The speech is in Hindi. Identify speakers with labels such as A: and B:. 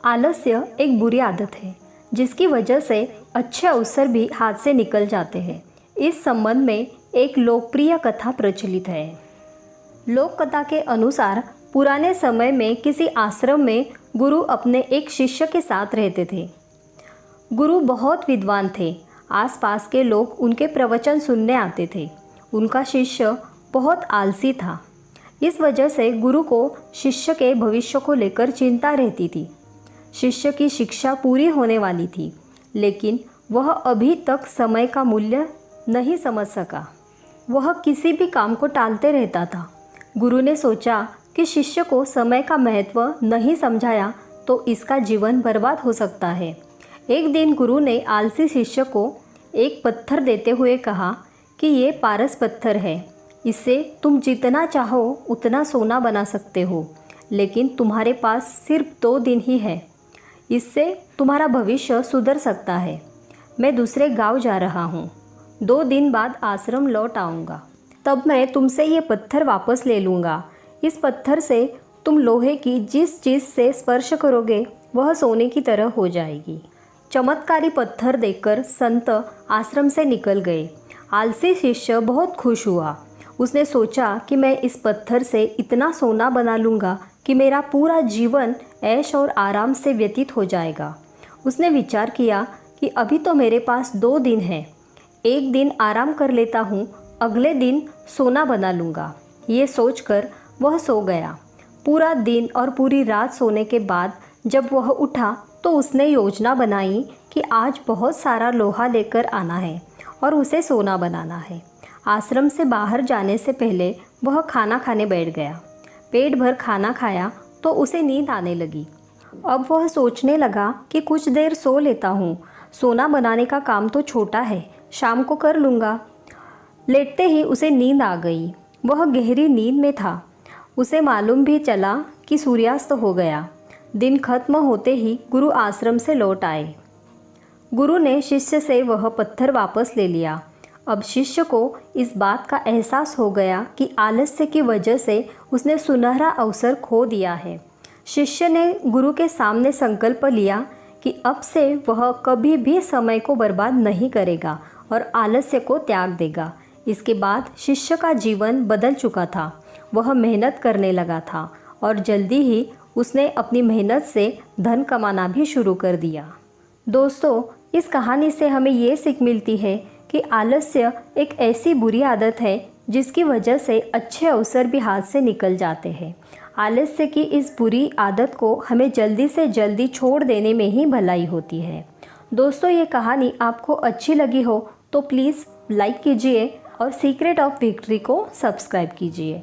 A: आलस्य एक बुरी आदत है जिसकी वजह से अच्छे अवसर भी हाथ से निकल जाते हैं। इस संबंध में एक लोकप्रिय कथा प्रचलित है। लोक कथा के अनुसार पुराने समय में किसी आश्रम में गुरु अपने एक शिष्य के साथ रहते थे। गुरु बहुत विद्वान थे। आसपास के लोग उनके प्रवचन सुनने आते थे। उनका शिष्य बहुत आलसी था। इस वजह से गुरु को शिष्य के भविष्य को लेकर चिंता रहती थी। शिष्य की शिक्षा पूरी होने वाली थी, लेकिन वह अभी तक समय का मूल्य नहीं समझ सका। वह किसी भी काम को टालते रहता था। गुरु ने सोचा कि शिष्य को समय का महत्व नहीं समझाया तो इसका जीवन बर्बाद हो सकता है। एक दिन गुरु ने आलसी शिष्य को एक पत्थर देते हुए कहा कि ये पारस पत्थर है, इससे तुम जितना चाहो उतना सोना बना सकते हो, लेकिन तुम्हारे पास सिर्फ 2 दिन ही है। इससे तुम्हारा भविष्य सुधर सकता है। मैं दूसरे गांव जा रहा हूँ। 2 दिन बाद आश्रम लौट आऊँगा। तब मैं तुमसे ये पत्थर वापस ले लूँगा। इस पत्थर से तुम लोहे की जिस चीज़ से स्पर्श करोगे वह सोने की तरह हो जाएगी। चमत्कारी पत्थर देखकर संत आश्रम से निकल गए। आलसी शिष्य बहुत खुश हुआ। उसने सोचा कि मैं इस पत्थर से इतना सोना बना लूँगा कि मेरा पूरा जीवन ऐश और आराम से व्यतीत हो जाएगा। उसने विचार किया कि अभी तो मेरे पास 2 दिन हैं। एक दिन आराम कर लेता हूँ, अगले दिन सोना बना लूँगा। ये सोचकर वह सो गया। पूरा दिन और पूरी रात सोने के बाद जब वह उठा तो उसने योजना बनाई कि आज बहुत सारा लोहा लेकर आना है और उसे सोना बनाना है। आश्रम से बाहर जाने से पहले वह खाना खाने बैठ गया। पेट भर खाना खाया तो उसे नींद आने लगी। अब वह सोचने लगा कि कुछ देर सो लेता हूँ। सोना बनाने का काम तो छोटा है, शाम को कर लूँगा। लेटते ही उसे नींद आ गई। वह गहरी नींद में था। उसे मालूम भी चला कि सूर्यास्त हो गया। दिन खत्म होते ही गुरु आश्रम से लौट आए। गुरु ने शिष्य से वह पत्थर वापस ले लिया। अब शिष्य को इस बात का एहसास हो गया कि आलस्य की वजह से उसने सुनहरा अवसर खो दिया है। शिष्य ने गुरु के सामने संकल्प लिया कि अब से वह कभी भी समय को बर्बाद नहीं करेगा और आलस्य को त्याग देगा। इसके बाद शिष्य का जीवन बदल चुका था। वह मेहनत करने लगा था और जल्दी ही उसने अपनी मेहनत से धन कमाना भी शुरू कर दिया। दोस्तों, इस कहानी से हमें ये सीख मिलती है कि आलस्य एक ऐसी बुरी आदत है जिसकी वजह से अच्छे अवसर भी हाथ से निकल जाते हैं। आलस्य की इस बुरी आदत को हमें जल्दी से जल्दी छोड़ देने में ही भलाई होती है। दोस्तों, ये कहानी आपको अच्छी लगी हो तो प्लीज़ लाइक कीजिए और सीक्रेट ऑफ विक्ट्री को सब्सक्राइब कीजिए।